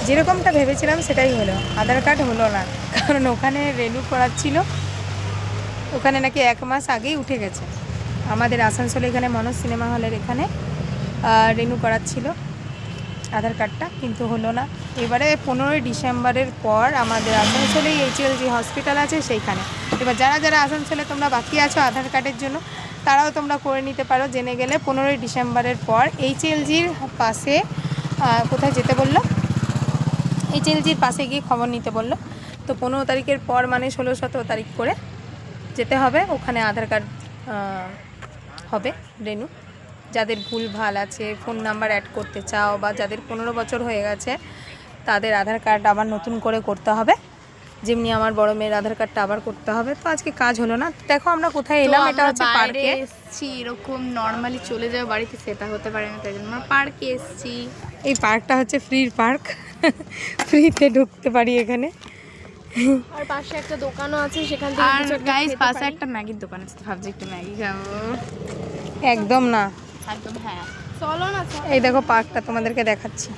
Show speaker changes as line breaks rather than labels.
যেরকমটা ভেবেছিলাম সেটাই হলো, আধার কার্ড হলো না। কারণ ওখানে রেনু করাচ্ছিল, ওখানে নাকি 1 মাস আগেই উঠে গেছে। আমাদের আসানসোলে এখানে মনোজ সিনেমা হলের এখানে রেনু করাচ্ছিল আধার কার্ডটা, কিন্তু হলো না। এবারে 15ই ডিসেম্বরের পর আমাদের আসানসোলেই HLG হসপিটাল আছে সেইখানে। এবার যারা যারা আসানসোলে তোমরা বাকি আছো আধার কার্ডের জন্য, তারাও তোমরা করে নিতে পারো। জেনে গেলে 15ই ডিসেম্বরের পর HLGর পাশে কোথায় যেতে বললো, HLGর পাশে গিয়ে খবর নিতে বললো। তো 15 তারিখের পর মানে 16-17 তারিখ করে যেতে হবে, ওখানে আধার কার্ড হবে রেনু। যাদের ভুল ভাল আছে, ফোন নাম্বার অ্যাড করতে চাও, বা যাদের 15 বছর হয়ে গেছে তাদের আধার কার্ড আবার নতুন করে করতে হবে, যেমনি আমার বড় মেয়ের আধার কার্ডটা আবার করতে হবে। তো আজকে কাজ হলো না। দেখো আমরা কোথায় এলাম, এটা হচ্ছে পার্কে
এসেছি। এরকম নর্মালি চলে যাওয়া বাড়িতে সেটা হতে পারে না, তাই জন্য আমরা পার্কে এসেছি।
এই পার্কটা হচ্ছে ফ্রির পার্ক, ফ্রিতে ঢুকতে পারি এখানে।
আর পাশে একটা দোকানও আছে, সেখান থেকে কিছু একটা গাইস পাশে একটা ম্যাগির দোকান আছে, ভাবছি একটু ম্যাগি খাবো।
একদম না,
একদম হ্যাঁ, চলো না।
এই দেখো পার্কটা তোমাদেরকে দেখাচ্ছি।